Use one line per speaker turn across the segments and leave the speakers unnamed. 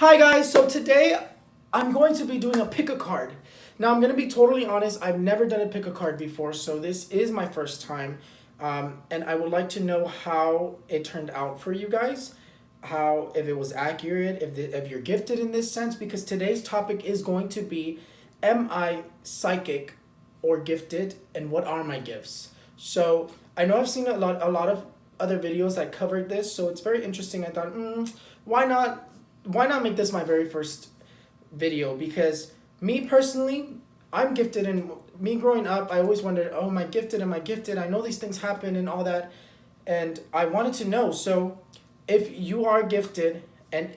Hi guys, so today I'm going to be doing a pick a card. Now I'm going to be totally honest, I've never done a pick a card before, so this is my first time. And I would like to know how it turned out for you guys, how if it was accurate, if you're gifted in this sense, because today's topic is going to be, am I psychic or gifted, and what are my gifts? So I know I've seen a lot of other videos that covered this, so it's very interesting. I thought, why not make this my very first video? Because me personally, I'm gifted, and me growing up, I always wondered, oh, am I gifted? Am I gifted? I know these things happen and all that, and I wanted to know. So if you are gifted and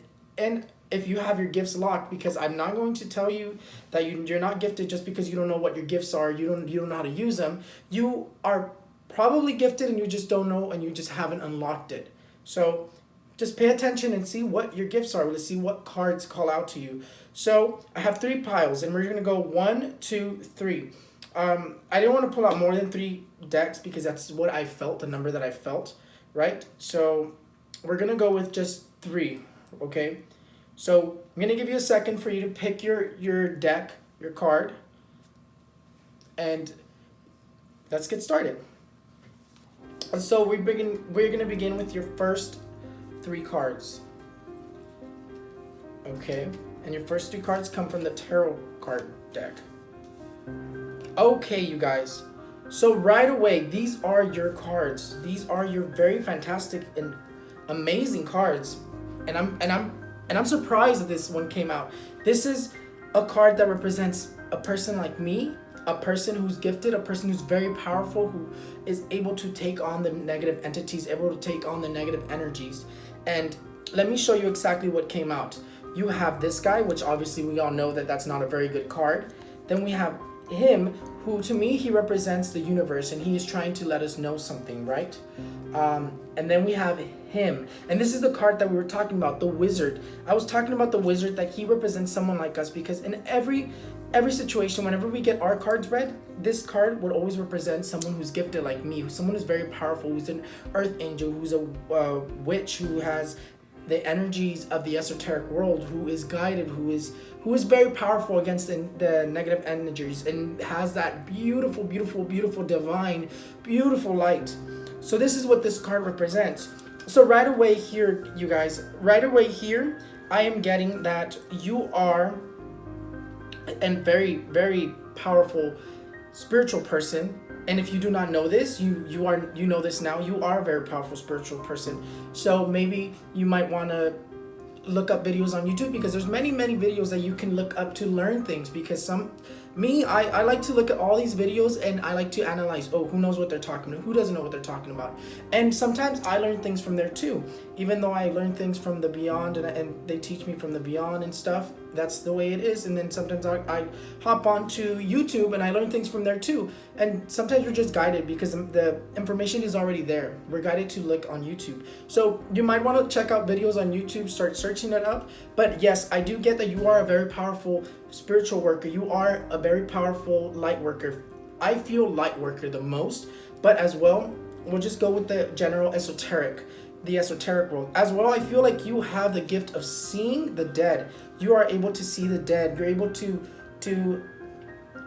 if you have your gifts locked, because I'm not going to tell you that you're not gifted just because you don't know what your gifts are, you don't know how to use them. You are probably gifted and you just don't know, and you just haven't unlocked it. So just pay attention and see what your gifts are. Let's see what cards call out to you. So I have 3 piles, and we're going to go 1, 2, 3. I didn't want to pull out more than 3 decks because that's what I felt, the number that I felt, right? So we're going to go with just 3, okay? So I'm going to give you a second for you to pick your deck, your card, and let's get started. So we're going to begin with your first 3 cards. Okay, and your first 3 cards come from the tarot card deck. Okay, you guys. So right away, these are your cards. These are your very fantastic and amazing cards. And I'm surprised that this one came out. This is a card that represents a person like me, a person who's gifted, a person who's very powerful, who is able to take on the negative entities, able to take on the negative energies. And let me show you exactly what came out. You have this guy, which obviously we all know that that's not a very good card. Then we have him, who to me, he represents the universe, and he is trying to let us know something, right? And then we have him, and this is the card that we were talking about, the wizard. I was talking about the wizard, that he represents someone like us, because in every situation, whenever we get our cards read, this card would always represent someone who's gifted like me, someone who's very powerful, who's an earth angel, who's a witch, who has the energies of the esoteric world, who is guided, who is very powerful against the negative energies, and has that beautiful, beautiful, beautiful, divine, beautiful light. So this is what this card represents. So right away here, you guys, right away here, I am getting that you are a very, very powerful spiritual person. And if you do not know this, you know this now. You are a very powerful spiritual person. So maybe you might want to look up videos on YouTube, because there's many videos that you can look up to learn things. Because I like to look at all these videos, and I like to analyze, who knows what they're talking about, who doesn't know what they're talking about. And sometimes I learn things from there too, even though I learn things from the beyond, and they teach me from the beyond and stuff. That's the way it is. And then sometimes I hop onto YouTube and I learn things from there too. And sometimes we're just guided because the information is already there. We're guided to look on YouTube. So you might want to check out videos on YouTube, start searching it up. But yes, I do get that you are a very powerful spiritual worker. You are a very powerful light worker. I feel light worker the most, but as well, we'll just go with the general the esoteric world. As well, I feel like you have the gift of seeing the dead. You are able to see the dead. You're able to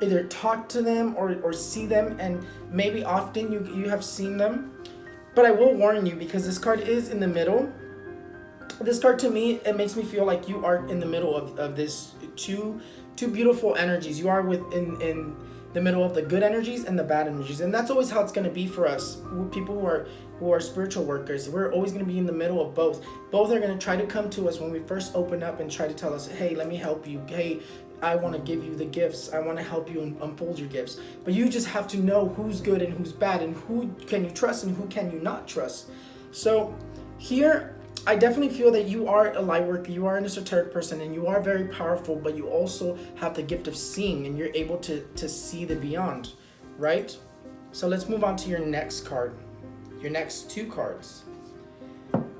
either talk to them or see them, and maybe often you have seen them. But I will warn you, because this card is in the middle. This card, to me, it makes me feel like you are in the middle of this two beautiful energies. You are in the middle of the good energies and the bad energies, and that's always how it's going to be for us, people who are spiritual workers. We're always going to be in the middle of both. Both are going to try to come to us when we first open up and try to tell us, hey, let me help you. Hey, I want to give you the gifts. I want to help you unfold your gifts. But you just have to know who's good and who's bad, and who can you trust and who can you not trust. So here, I definitely feel that you are a light worker, you are an esoteric person, and you are very powerful, but you also have the gift of seeing, and you're able to see the beyond, right? So let's move on to your next card, your next 2 cards.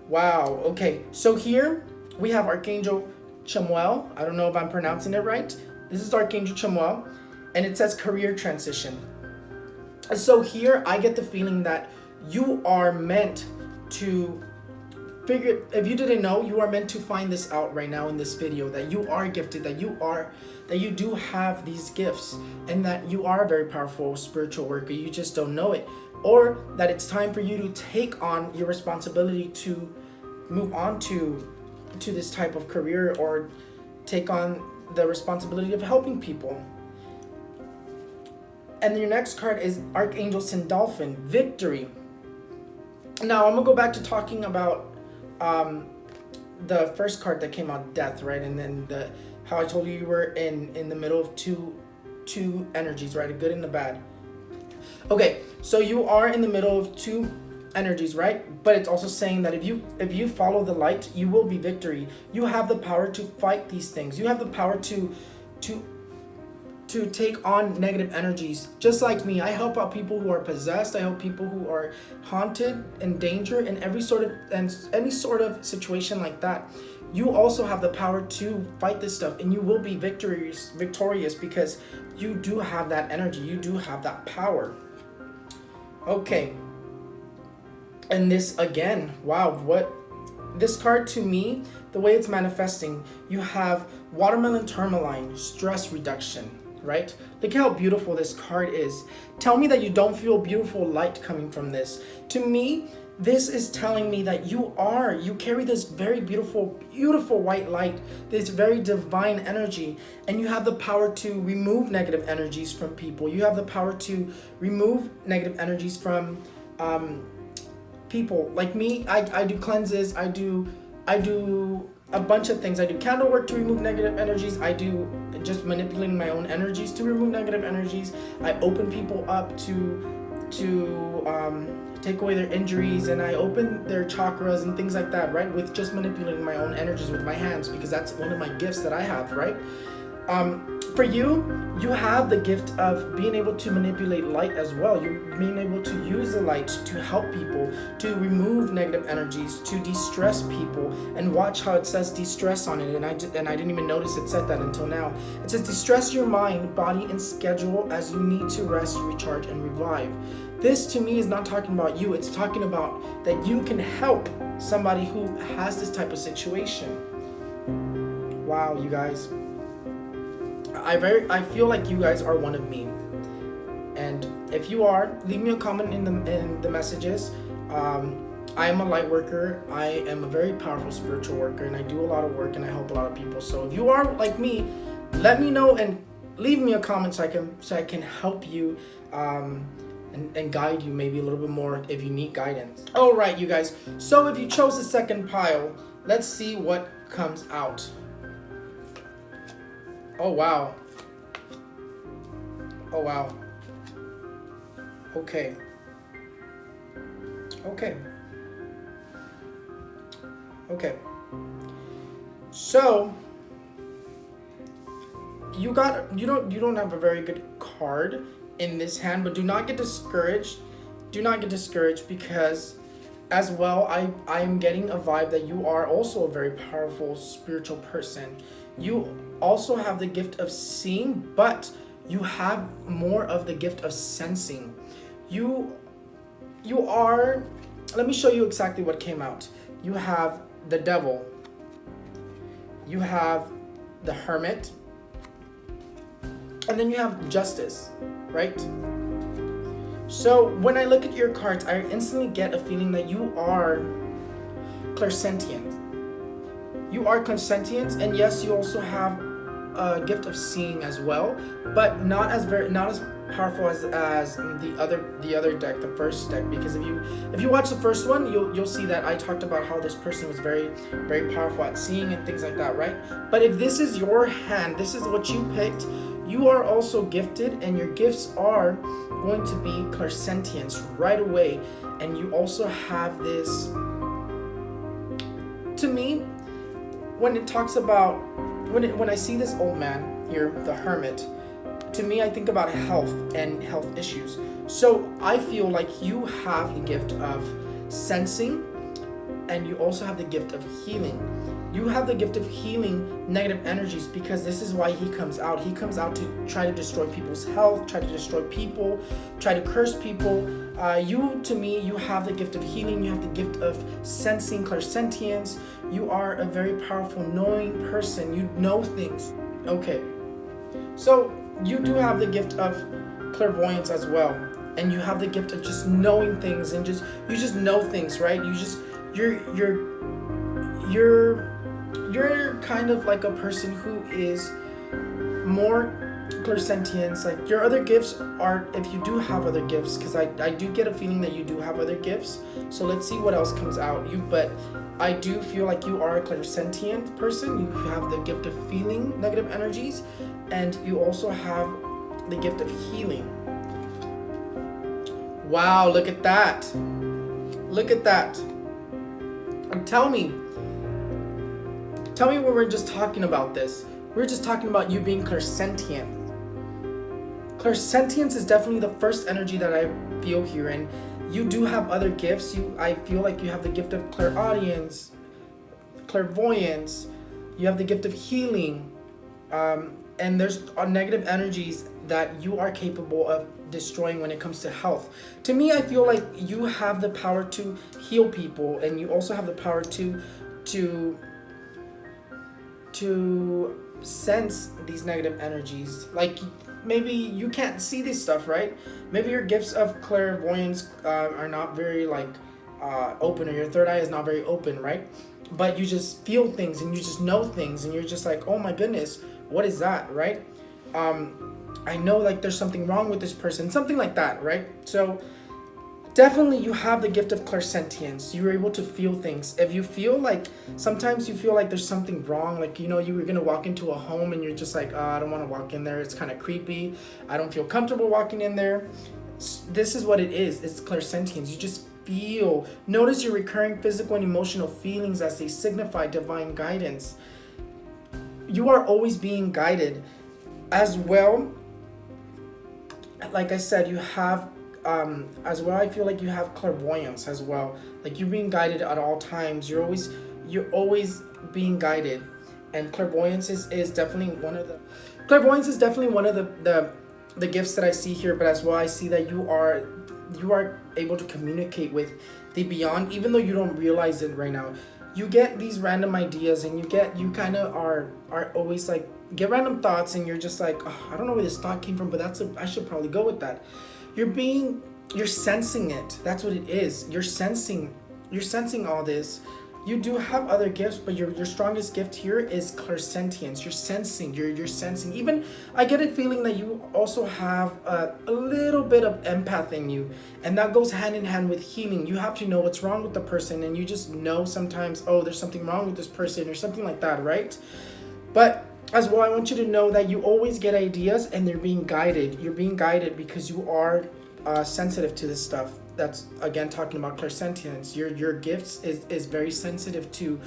Wow, okay, so here we have Archangel Chamuel. I don't know if I'm pronouncing it right. This is Archangel Chamuel, and it says career transition. So here I get the feeling that you are meant to figure, if you didn't know, you are meant to find this out right now in this video, that you are gifted, that you do have these gifts, and that you are a very powerful spiritual worker. You just don't know it, or that it's time for you to take on your responsibility to move on to this type of career, or take on the responsibility of helping people. And your next card is Archangel Sandalphon, victory. Now I'm gonna go back to talking about the first card that came out, death, right? And then how I told you were in the middle of two energies, right? A good and a bad. Okay, so you are in the middle of two energies, right? But it's also saying that if you follow the light, you will be victory. You have the power to fight these things. You have the power to take on negative energies. Just like me, I help out people who are possessed. I help people who are haunted, in danger, in any sort of situation like that. You also have the power to fight this stuff, and you will be victorious because you do have that energy. You do have that power. Okay. And this again, wow, what this card to me, the way it's manifesting, you have watermelon tourmaline, stress reduction, right? Look how beautiful this card is. Tell me that you don't feel beautiful light coming from this. To me, this is telling me that you carry this very beautiful white light, this very divine energy, and you have the power to remove negative energies from people. You have the power to remove negative energies from people. Like me, I do cleanses, I do a bunch of things. I do candle work to remove negative energies. I do just manipulating my own energies to remove negative energies. I open people up to take away their injuries, and I open their chakras and things like that, right? With just manipulating my own energies with my hands, because that's one of my gifts that I have, right? For you have the gift of being able to manipulate light as well. You're being able to use the light to help people, to remove negative energies, to de-stress people. And watch how it says de-stress on it. And I didn't even notice it said that until now. It says de-stress your mind, body, and schedule as you need to rest, recharge, and revive. This to me is not talking about you. It's talking about that you can help somebody who has this type of situation. Wow, you guys. I feel like you guys are one of me, and if you are, leave me a comment in the messages. I am a light worker. I am a very powerful spiritual worker, and I do a lot of work, and I help a lot of people. So if you are like me, let me know and leave me a comment so I can help you and guide you maybe a little bit more if you need guidance. All right, you guys. So if you chose the second pile, let's see what comes out. Oh wow. Oh wow. Okay. So you don't have a very good card in this hand, but do not get discouraged. Do not get discouraged, because as well I am getting a vibe that you are also a very powerful spiritual person. You also have the gift of seeing, but you have more of the gift of sensing. You are, let me show you exactly what came out. You have the devil. You have the hermit. And then you have justice, right? So when I look at your cards, I instantly get a feeling that you are clairsentient. You are clairsentient, and yes, you also have a gift of seeing as well, but not as powerful as the other deck, the first deck. Because if you watch the first one, you'll see that I talked about how this person was very, very powerful at seeing and things like that, right? But if this is your hand, this is what you picked, you are also gifted, and your gifts are going to be clairsentience right away. And you also have this, to me, when it talks about, when I see this old man here, the hermit, to me I think about health and health issues. So I feel like you have the gift of sensing, and you also have the gift of healing. You have the gift of healing negative energies, because this is why he comes out. He comes out to try to destroy people's health, try to destroy people, try to curse people. To me, you have the gift of healing. You have the gift of sensing, clairsentience. You are a very powerful, knowing person. You know things. Okay, so you do have the gift of clairvoyance as well, and you have the gift of just knowing things, and you just know things, right? You're kind of like a person who is more clairsentience. Like your other gifts are, if you do have other gifts, because I do get a feeling that you do have other gifts. So let's see what else comes out. But I do feel like you are a clairsentient person. You have the gift of feeling negative energies, and you also have the gift of healing. Wow, look at that. Look at that. And tell me when we're just talking about this. We're just talking about you being clairsentient. Clairsentience is definitely the first energy that I feel here, and you do have other gifts. I feel like you have the gift of clairaudience, clairvoyance. You have the gift of healing, and there's negative energies that you are capable of destroying when it comes to health. To me, I feel like you have the power to heal people, and you also have the power to sense these negative energies. Like maybe you can't see this stuff, right? Maybe your gifts of clairvoyance are not very open, or your third eye is not very open, right? But you just feel things, and you just know things, and you're just like, oh my goodness, what is that, right? I know like there's something wrong with this person, something like that, right? So definitely you have the gift of clairsentience. You're able to feel things. If you feel like, sometimes you feel like there's something wrong, like, you were gonna walk into a home and you're just like, oh, I don't want to walk in there, it's kind of creepy, I don't feel comfortable walking in there. This is what it is. It's clairsentience. You just feel. Notice your recurring physical and emotional feelings as they signify divine guidance. You are always being guided as well. Like I said, you have as well, I feel like you have clairvoyance as well. Like you're being guided at all times. You're always being guided. And clairvoyance is definitely one of the gifts that I see here. But as well, I see that you are able to communicate with the beyond, even though you don't realize it right now. You get these random ideas, and you kind of are always like, get random thoughts, and you're just like, oh, I don't know where this thought came from, but I should probably go with that. You're sensing it. That's what it is. You're sensing all this. You do have other gifts, but your strongest gift here is clairsentience. You're sensing. You're sensing. Even I get a feeling that you also have a little bit of empath in you, and that goes hand in hand with healing. You have to know what's wrong with the person, and you just know sometimes, oh, there's something wrong with this person or something like that, right? But as well, I want you to know that you always get ideas, and they're being guided. You're being guided because you are sensitive to this stuff. That's again talking about clairsentience. Your gifts is very sensitive to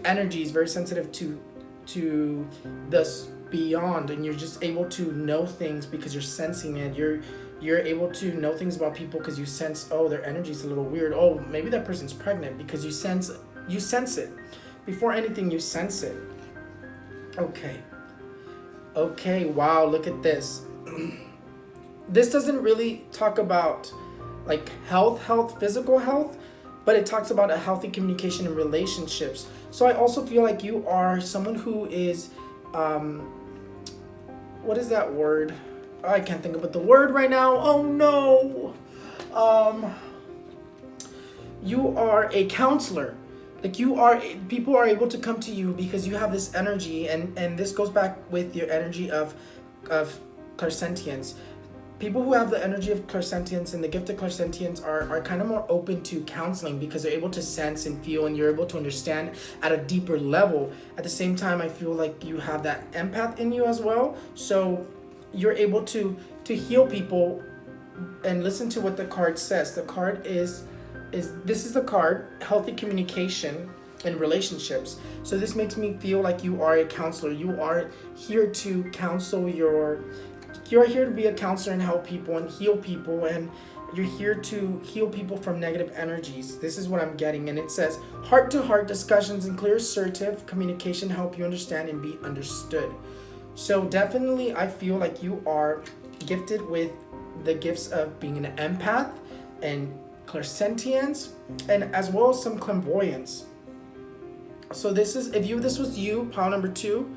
energies, very sensitive to this beyond, and you're just able to know things because you're sensing it. You're able to know things about people because you sense, oh, their energy's a little weird. Oh, maybe that person's pregnant, because you sense it. Before anything, you sense it. Okay, wow, look at this. This doesn't really talk about like health, physical health, but it talks about a healthy communication in relationships. So I also feel like you are someone who is, what is that word? I can't think of the word right now. Oh no. You are a counselor. Like people are able to come to you because you have this energy, and this goes back with your energy of clairsentience. People who have the energy of clairsentience and the gift of clairsentience are kind of more open to counseling, because they're able to sense and feel, and you're able to understand at a deeper level. At the same time, I feel like you have that empath in you as well. So you're able to heal people. And listen to what the card says. The card is the card, healthy communication in relationships. So this makes me feel like you are a counselor. You are here to counsel you're here to be a counselor and help people and heal people, and You're here to heal people from negative energies. This is what I'm getting. And it says, heart to heart discussions and clear, assertive communication help you understand and be understood. So definitely, I feel like you are gifted with the gifts of being an empath and clairsentience, and as well as some clairvoyance. So this was you, pile number 2,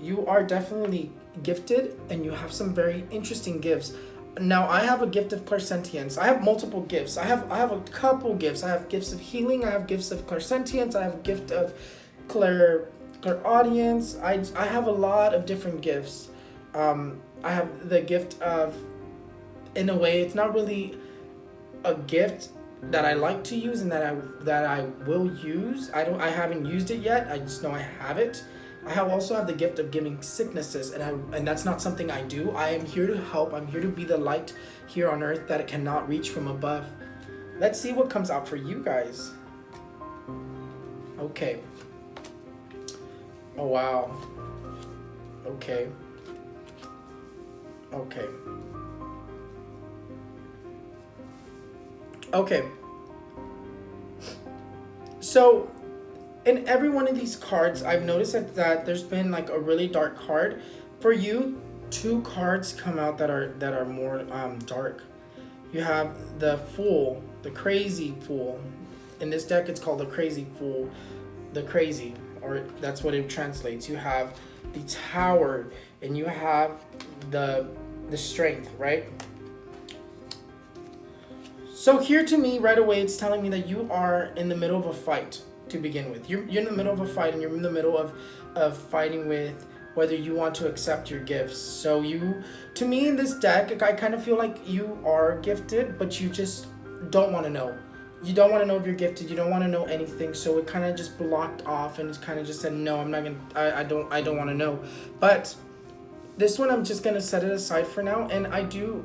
you are definitely gifted and you have some very interesting gifts. Now I have a gift of clairsentience. I have multiple gifts. I have a couple gifts. I have gifts of healing. I have gifts of clairsentience. I have a gift of clairaudience. I have a lot of different gifts. I have the gift of, in a way, it's not really a gift that I like to use and that I will use. I haven't used it yet. I just know I have it. I also have the gift of giving sicknesses, and that's not something I do. I am here to help. I'm here to be the light here on earth that it cannot reach from above. Let's see what comes out for you guys. Okay. Oh wow. Okay. Okay. Okay. So in every one of these cards, I've noticed that there's been like a really dark card. For you, 2 cards come out that are more dark. You have the Fool, the Crazy Fool. In this deck, it's called the Crazy Fool, the Crazy, or that's what it translates. You have the Tower, and you have the Strength, right? So here to me, right away, it's telling me that you are in the middle of a fight. To begin with, you're in the middle of a fight, and you're in the middle of fighting with whether you want to accept your gifts. So to me in this deck, I kind of feel like you are gifted, but you just don't want to know. You don't want to know if you're gifted. You don't want to know anything. So it kind of just blocked off, and it's kind of just said, no, I'm not gonna. I don't want to know. But this one, I'm just gonna set it aside for now. And I do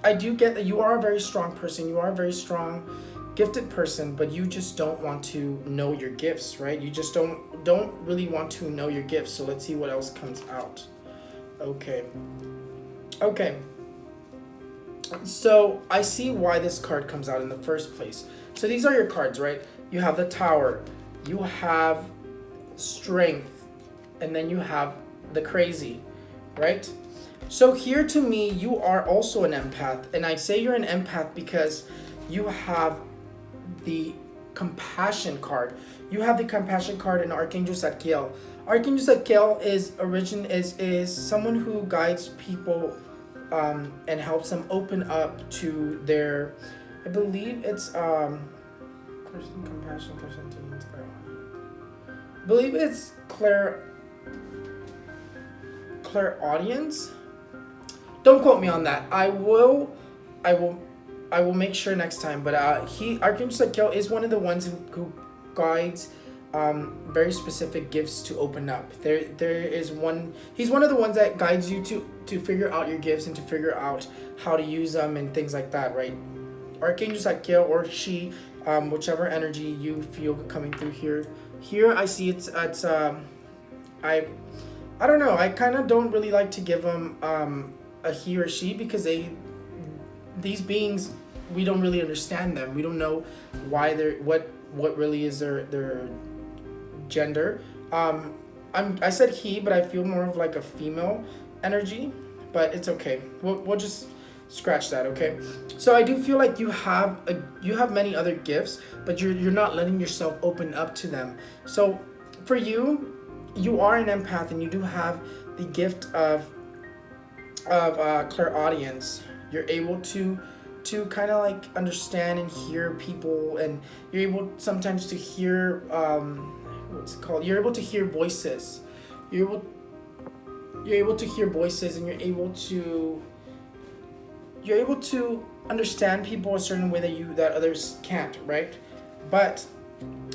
get that you are a very strong person. You are a very strong, gifted person, but you just don't want to know your gifts, right? You just don't really want to know your gifts. So let's see what else comes out. Okay. So I see why this card comes out in the first place. So these are your cards, right? You have the Tower, you have Strength, and then you have the Crazy, right? So here to me, you are also an empath, and I say you're an empath because you have the Compassion card. You have the Compassion card in Archangel Zadkiel. Archangel Zadkiel is someone who guides people and helps them open up to their, I believe it's compassion, I believe it's clairaudience. Don't quote me on that. I will make sure next time. But Archangel Zadkiel is one of the ones who guides very specific gifts to open up. He's one of the ones that guides you to figure out your gifts and to figure out how to use them and things like that, right? Archangel Zadkiel, or she, whichever energy you feel coming through here. Here I see it's I don't know. I kind of don't really like to give them a he or she, because these beings, we don't really understand them. We don't know why they're what really is their gender. I said he, but I feel more of like a female energy, but it's okay. We'll just scratch that, okay? So I do feel like you have many other gifts, but you're not letting yourself open up to them. So for you are an empath, and you do have the gift of clairaudience. You're able to kind of like understand and hear people, and you're able sometimes to hear what's it called? You're able to hear voices. You're able to hear voices, and you're able to understand people a certain way that others can't, right? But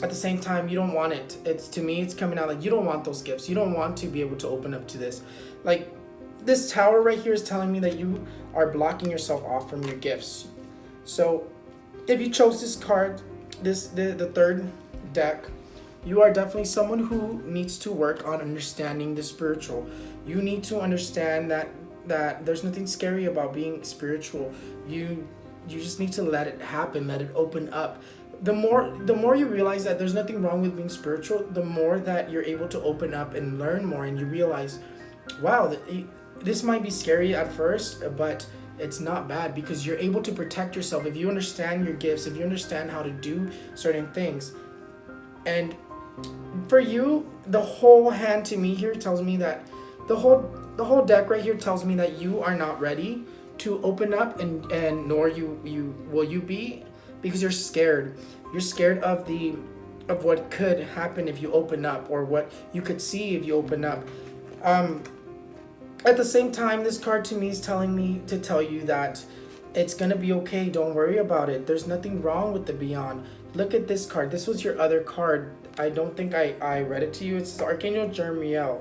at the same time, you don't want it. To me, it's coming out like you don't want those gifts. You don't want to be able to open up to this. Like, this Tower right here is telling me that you are blocking yourself off from your gifts. So if you chose this card, the third deck, you are definitely someone who needs to work on understanding the spiritual. You need to understand that there's nothing scary about being spiritual. you just need to let it happen, let it open up. The more you realize that there's nothing wrong with being spiritual, the more that you're able to open up and learn more, and you realize, wow, this might be scary at first, but it's not bad because you're able to protect yourself if you understand your gifts, if you understand how to do certain things. And for you, the whole hand to me here tells me that the whole deck right here tells me that you are not ready to open up, and nor you will you be, because you're scared. You're scared of what could happen if you open up, or what you could see if you open up. At the same time, this card to me is telling me to tell you that it's gonna be okay. Don't worry about it. There's nothing wrong with the beyond. Look at this card. This was your other card. I don't think I read it to you. It's Archangel Jeremiel.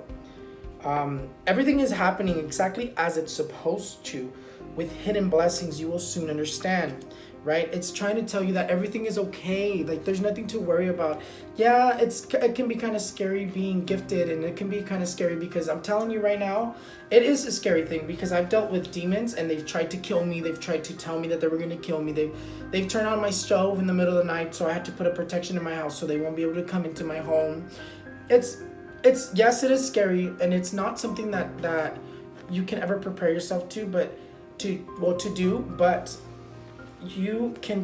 Everything is happening exactly as it's supposed to. With hidden blessings, you will soon understand. Right? It's trying to tell you that everything is okay. Like, there's nothing to worry about. Yeah, it can be kind of scary being gifted, and it can be kind of scary because I'm telling you right now, it is a scary thing because I've dealt with demons and they've tried to kill me. They've tried to tell me that they were going to kill me. They've turned on my stove in the middle of the night, so I had to put a protection in my house so they won't be able to come into my home. It's yes, it is scary, and it's not something that you can ever prepare yourself to, but to do, but you will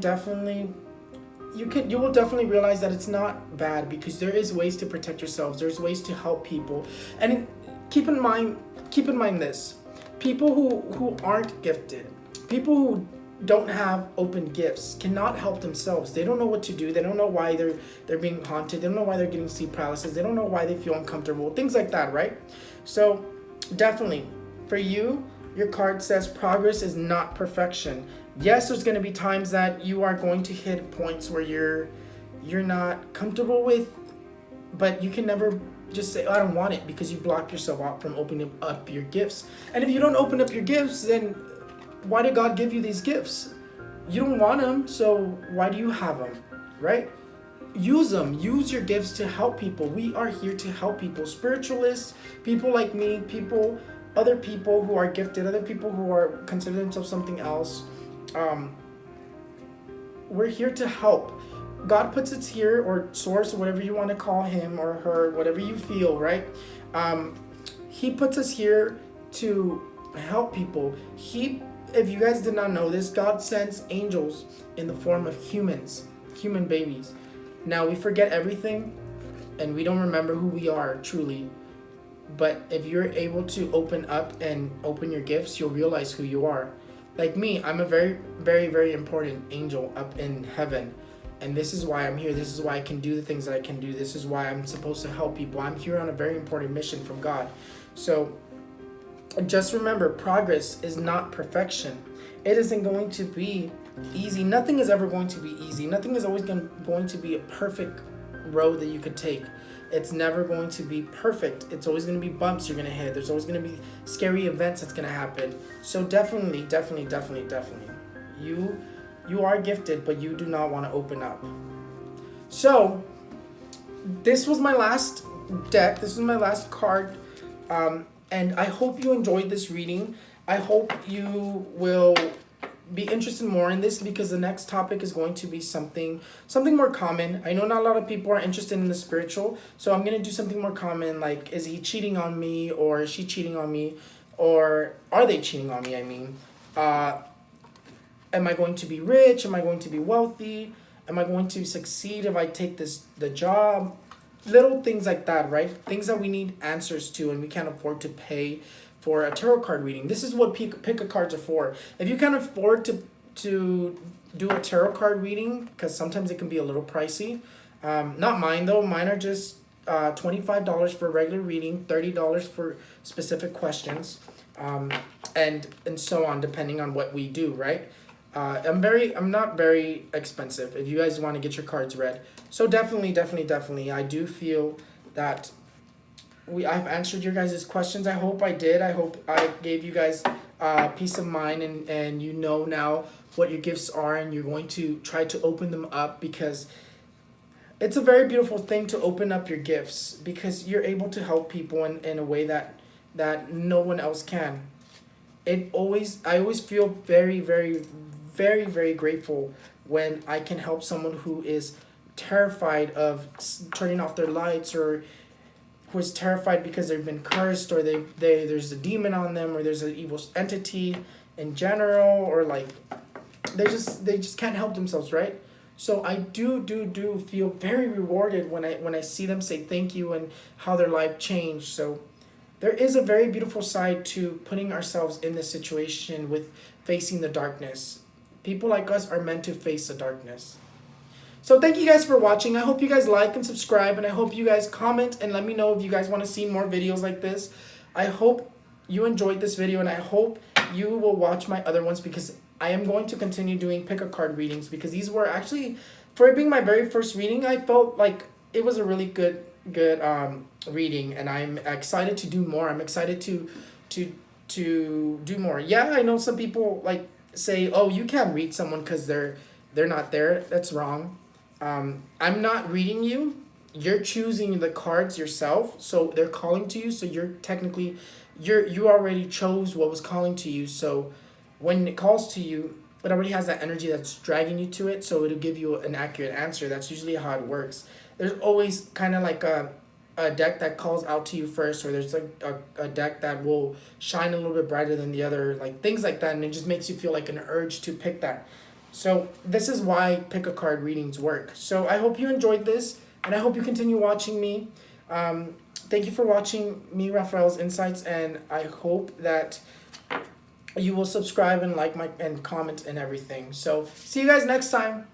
definitely realize that it's not bad, because there is ways to protect yourselves. There's ways to help people. And keep in mind this. People who aren't gifted, people who don't have open gifts, cannot help themselves. They don't know what to do. They don't know why they're being haunted. They don't know why they're getting sleep paralysis. They don't know why they feel uncomfortable. Things like that, right? So definitely for you, your card says progress is not perfection. Yes, there's going to be times that you are going to hit points where you're not comfortable with, but you can never just say, oh, I don't want it, because you block yourself out from opening up your gifts. And if you don't open up your gifts, then why did God give you these gifts? You don't want them, so why do you have them, right? Use them. Use your gifts to help people. We are here to help people. Spiritualists, people like me, other people who are gifted, other people who are consider themselves something else. We're here to help. God puts us here, or source, or whatever you want to call him or her, whatever you feel, right? He puts us here to help people. If you guys did not know this, God sends angels in the form of human babies. Now, we forget everything and we don't remember who we are truly. But if you're able to open up and open your gifts, you'll realize who you are. Like me, I'm a very, very, very important angel up in heaven. And this is why I'm here. This is why I can do the things that I can do. This is why I'm supposed to help people. I'm here on a very important mission from God. So just remember, progress is not perfection. It isn't going to be easy. Nothing is ever going to be easy. Nothing is always going to be a perfect road that you could take. It's never going to be perfect. It's always going to be bumps you're going to hit. There's always going to be scary events that's going to happen. So definitely, you are gifted, but you do not want to open up. So this was my last deck. This was my last card. And I hope you enjoyed this reading. I hope you will be interested more in this, because the next topic is going to be something more common. I know not a lot of people are interested in the spiritual, so I'm going to do something more common, like, is he cheating on me, or is she cheating on me, or are they cheating on me? I mean, am I going to be rich? Am I going to be wealthy? Am I going to succeed if I take the job? Little things like that, right? Things that we need answers to, and we can't afford to pay for a tarot card reading. This is what pick-a cards are for. If you can't afford to do a tarot card reading, because sometimes it can be a little pricey. Not mine though. Mine are just $25 for a regular reading, $30 for specific questions, and so on, depending on what we do, right? I'm not very expensive if you guys want to get your cards read. So definitely, I do feel that I've answered your guys' questions. I hope I did. I hope I gave you guys peace of mind, and you know now what your gifts are, and you're going to try to open them up, because it's a very beautiful thing to open up your gifts, because you're able to help people in a way that no one else can. I always feel very, very, very, very grateful when I can help someone who is terrified of turning off their lights, or who is terrified because they've been cursed, or there's a demon on them, or there's an evil entity in general, or like they just can't help themselves, right? So I do feel very rewarded when I see them say thank you and how their life changed. So there is a very beautiful side to putting ourselves in this situation with facing the darkness. People like us are meant to face the darkness. So thank you guys for watching. I hope you guys like and subscribe, and I hope you guys comment and let me know if you guys want to see more videos like this. I hope you enjoyed this video, and I hope you will watch my other ones, because I am going to continue doing pick a card readings, because these were actually, for it being my very first reading, I felt like it was a really good reading, and I'm excited to do more. I'm excited to do more. Yeah, I know some people like say, "Oh, you can't read someone because they're not there." That's wrong. I'm not reading you. You're choosing the cards yourself, so they're calling to you. So you're technically, you already chose what was calling to you. So when it calls to you, it already has that energy that's dragging you to it. So it'll give you an accurate answer. That's usually how it works. There's always kind of like a deck that calls out to you first, or there's like a deck that will shine a little bit brighter than the other, like things like that, and it just makes you feel like an urge to pick that. So this is why pick a card readings work. So I hope you enjoyed this, and I hope you continue watching me. Thank you for watching me, Raphael's Insights, and I hope that you will subscribe and like and comment and everything. So see you guys next time.